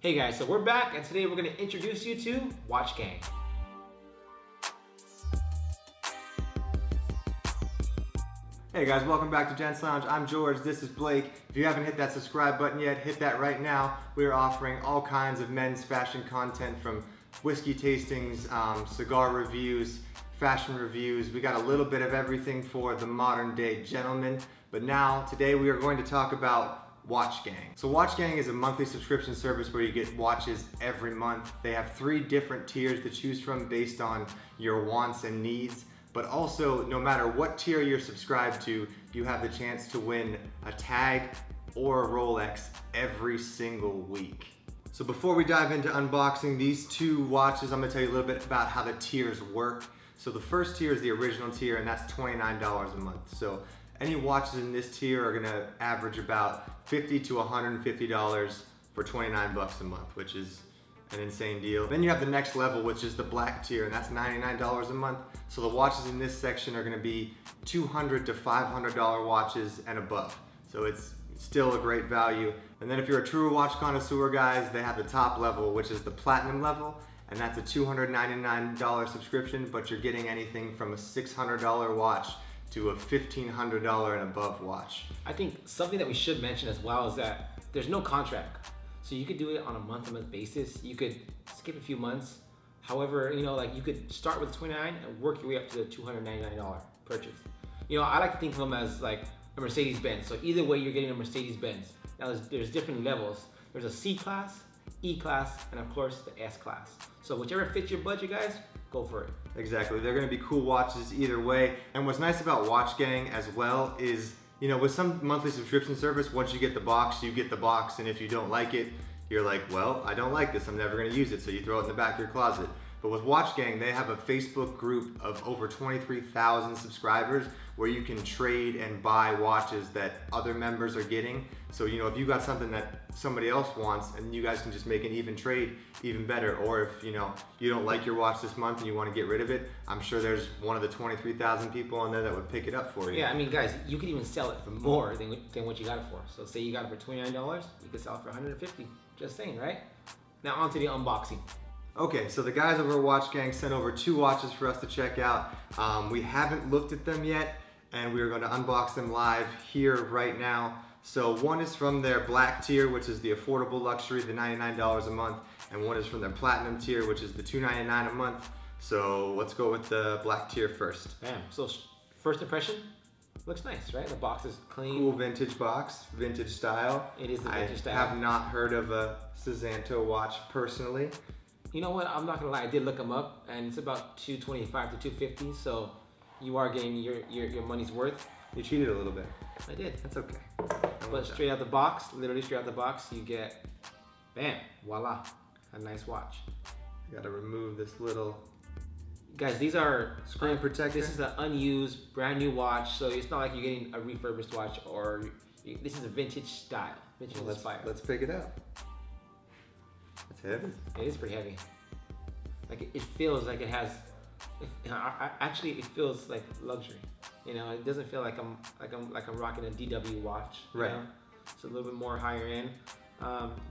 Hey guys, so we're back and today we're going to introduce you to Watch Gang. Hey guys, welcome back to Gent's Lounge. I'm George, this is Blake. If you haven't hit that subscribe button yet, hit that right now. We are offering all kinds of men's fashion content from whiskey tastings, cigar reviews, fashion reviews. We got a little bit of everything for the modern day gentleman. But now, today we are going to talk about Watch Gang. So Watch Gang is a monthly subscription service where you get watches every month. They have 3 different tiers to choose from based on your wants and needs. But also, no matter what tier you're subscribed to, you have the chance to win a tag or a Rolex every single week. So before we dive into unboxing these 2 watches, I'm gonna tell you a little bit about how the tiers work. So the first tier is the original tier, and that's $29 a month. So any watches in this tier are gonna average about $50 to $150 for 29 bucks a month, which is an insane deal. Then you have the next level, which is the black tier, and that's $99 a month. So the watches in this section are gonna be $200 to $500 watches and above. So it's still a great value. And then if you're a true watch connoisseur, guys, they have the top level, which is the platinum level, and that's a $299 subscription, but you're getting anything from a $600 watch to a $1,500 and above watch. I think something that we should mention as well is that there's no contract. So you could do it on a month-to-month basis. You could skip a few months. However, you know, like you could start with $29 and work your way up to the $299 purchase. You know, I like to think of them as like a Mercedes-Benz. So either way, you're getting a Mercedes-Benz. Now there's different levels. There's a C-Class, E-Class, and of course the S-Class. So whichever fits your budget, guys, go for it. Exactly, they're gonna be cool watches either way. And what's nice about Watch Gang as well is, you know, with some monthly subscription service, once you get the box, you get the box, and if you don't like it, you're like, well, I don't like this, I'm never gonna use it, so you throw it in the back of your closet. But with Watch Gang, they have a Facebook group of over 23,000 subscribers where you can trade and buy watches that other members are getting. So, you know, if you got something that somebody else wants and you guys can just make an even trade, even better. Or if, you know, you don't like your watch this month and you want to get rid of it, I'm sure there's one of the 23,000 people on there that would pick it up for you. Yeah, I mean, guys, you could even sell it for more than what you got it for. So say you got it for $29, you could sell it for $150. Just saying, right? Now on to the unboxing. Okay, so the guys over at Watch Gang sent over 2 watches for us to check out. We haven't looked at them yet, and we are going to unbox them live here right now. So one is from their black tier, which is the affordable luxury, the $99 a month, and one is from their platinum tier, which is the $299 a month. So let's go with the black tier first. Bam. So first impression, looks nice, right? The box is clean. Cool vintage box, vintage style. It is the vintage style. I have not heard of a Sazanto watch personally. You know what? I'm not gonna lie. I did look them up, and it's about $225 to $250. So you are getting your money's worth. You cheated a little bit. I did. That's okay. But straight out the box, literally straight out the box, you get, bam, voila, a nice watch. You gotta remove this little. Guys, these are screen protector. This is an unused, brand new watch, so it's not like you're getting a refurbished watch, or this is a vintage style, vintage inspired. Let's pick it up. It's heavy. It is pretty heavy. Like it feels like it has. Actually, it feels like luxury. You know, it doesn't feel like I'm rocking a DW watch. Right. Know? It's a little bit more higher end.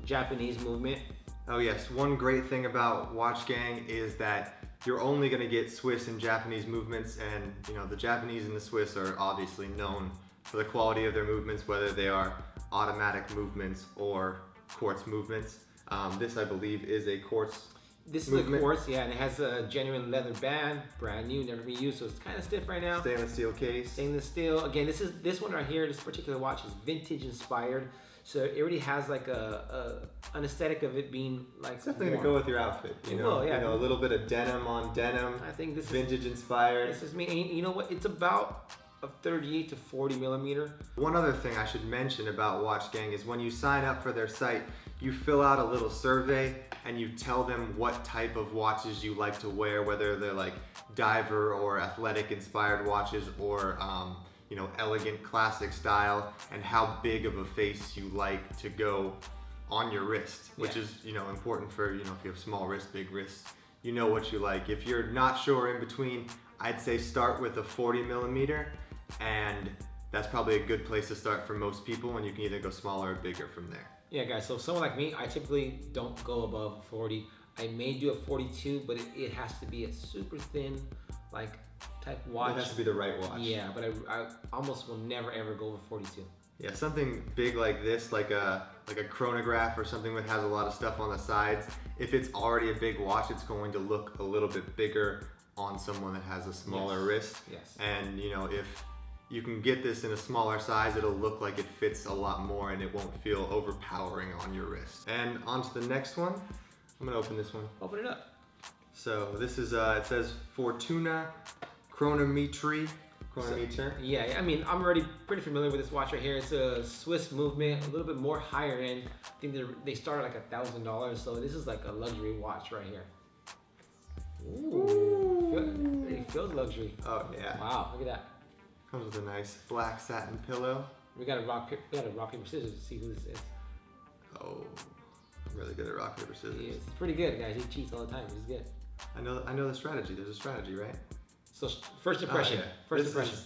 Japanese movement. Oh yes, one great thing about Watch Gang is that you're only gonna get Swiss and Japanese movements, and you know the Japanese and the Swiss are obviously known for the quality of their movements, whether they are automatic movements or quartz movements. This, I believe, is a quartz. This is a quartz, yeah, and it has a genuine leather band, brand new, never been used, so it's kind of stiff right now. Stainless steel case. Stainless steel. Again, this one right here, this particular watch is vintage inspired, so it already has like an aesthetic of it being like. It's definitely gonna go with your outfit. You know, yeah. You know, a little bit of denim on denim. I think this vintage is vintage inspired. This is me. And you know what? It's about a 38 to 40 millimeter. One other thing I should mention about Watch Gang is when you sign up for their site, you fill out a little survey and you tell them what type of watches you like to wear, whether they're like diver or athletic inspired watches, or you know, elegant classic style, and how big of a face you like to go on your wrist, which is, you know, important for, you know, if you have small wrists, big wrists, you know what you like. If you're not sure in between, I'd say start with a 40 millimeter, and that's probably a good place to start for most people, and you can either go smaller or bigger from there. Yeah, guys, so someone like me, I typically don't go above 40. I may do a 42, but it has to be a super thin, like, type watch. It has to be the right watch. Yeah, but I almost will never ever go over 42. Yeah, something big like this, like a chronograph or something that has a lot of stuff on the sides. If it's already a big watch, it's going to look a little bit bigger on someone that has a smaller wrist. Yes. And you know, if you can get this in a smaller size, it'll look like it fits a lot more and it won't feel overpowering on your wrist. And on to the next one. I'm gonna open this one. Open it up. So this is, it says Fortuna Chronometer. Yeah, I mean, I'm already pretty familiar with this watch right here. It's a Swiss movement, a little bit more higher end. I think they start at like $1,000, so this is like a luxury watch right here. Ooh, it feels luxury. Oh yeah. Wow, look at that. Comes with a nice black satin pillow. We got a rock paper scissors to see who this is. Oh, I'm really good at rock paper scissors. He is. It's pretty good, guys. He cheats all the time. He's good. I know the strategy. There's a strategy, right? So first impression. First impression.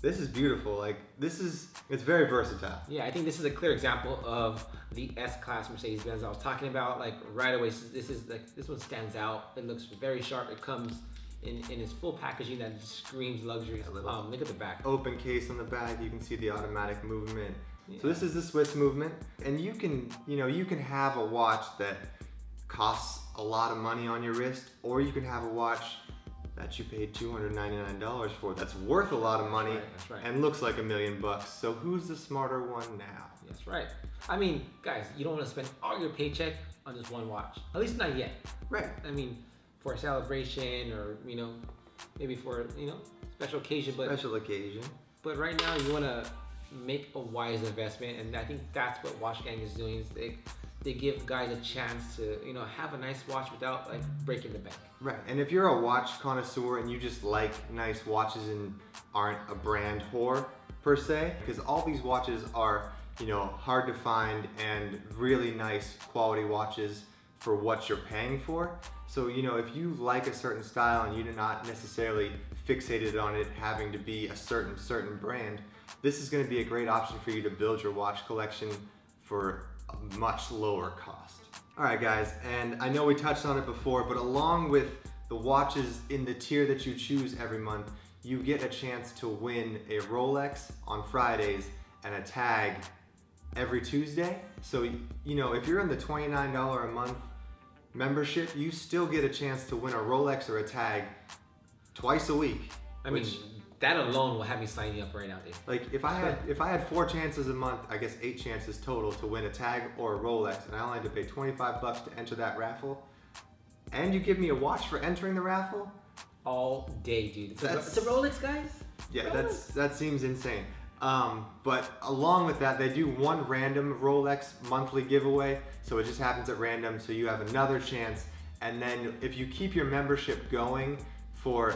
This is beautiful. Like it's very versatile. Yeah, I think this is a clear example of the S-Class Mercedes-Benz I was talking about. Like right away, this one stands out. It looks very sharp. It comes in its full packaging that just screams luxury. Look at the back. Open case on the back. You can see the automatic movement. Yeah. So this is the Swiss movement, and you can have a watch that costs a lot of money on your wrist, or you can have a watch that you paid $299 for that's worth a lot of money. That's right. And looks like $1 million. So who's the smarter one now? That's right. I mean, guys, you don't want to spend all your paycheck on just one watch. At least not yet. Right. I mean, for a celebration or, maybe for, special occasion. Special occasion. But right now you want to make a wise investment, and I think that's what Watch Gang is doing. Is they give guys a chance to, have a nice watch without like breaking the bank. Right, and if you're a watch connoisseur and you just like nice watches and aren't a brand whore per se, because all these watches are, hard to find and really nice quality watches for what you're paying for. So, if you like a certain style and you're not necessarily fixated on it having to be a certain brand, this is going to be a great option for you to build your watch collection for a much lower cost. All right, guys, and I know we touched on it before, but along with the watches in the tier that you choose every month, you get a chance to win a Rolex on Fridays and a tag every Tuesday. So, if you're in the $29 a month membership, you still get a chance to win a Rolex or a tag twice a week. I mean, that alone will have me signing up right now, dude. Like if I had 4 chances a month, I guess 8 chances total to win a tag or a Rolex, and I only had to pay $25 to enter that raffle, and you give me a watch for entering the raffle? All day, dude. It's a Rolex, guys? Yeah, that seems insane. But along with that, they do one random Rolex monthly giveaway, so it just happens at random, so you have another chance, and then if you keep your membership going for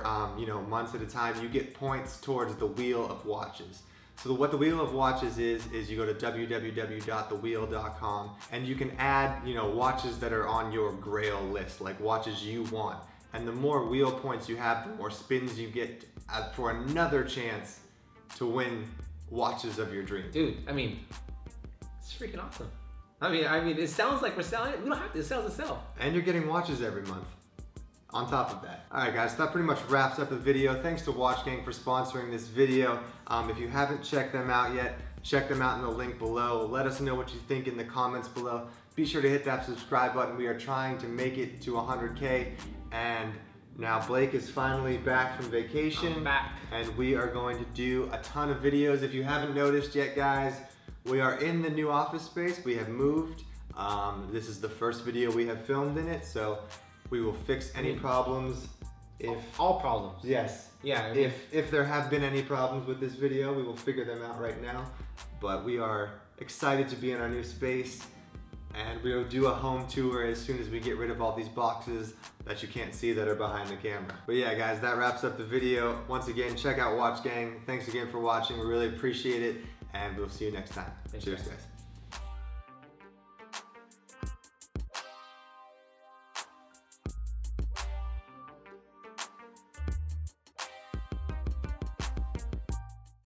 months at a time, you get points towards the Wheel of Watches. So what the Wheel of Watches is you go to www.thewheel.com and you can add watches that are on your grail list, like watches you want. And the more wheel points you have, the more spins you get for another chance to win watches of your dreams. Dude, I mean, it's freaking awesome. I mean, it sounds like we're selling it. We don't have to. It sells itself. And you're getting watches every month on top of that. All right, guys, that pretty much wraps up the video. Thanks to Watch Gang for sponsoring this video. If you haven't checked them out yet, check them out in the link below. Let us know what you think in the comments below. Be sure to hit that subscribe button. We are trying to make it to 100K, and now Blake is finally back from vacation. I'm back. And we are going to do a ton of videos. If you haven't noticed yet, guys, we are in the new office space. We have moved. This is the first video we have filmed in it, so we will fix any problems. All problems. Yes. Yeah. If there have been any problems with this video, we will figure them out right now. But we are excited to be in our new space, and we'll do a home tour as soon as we get rid of all these boxes that you can't see that are behind the camera. But yeah, guys, that wraps up the video. Once again, check out Watch Gang. Thanks again for watching. We really appreciate it, and we'll see you next time. Thanks, Cheers, guys. guys.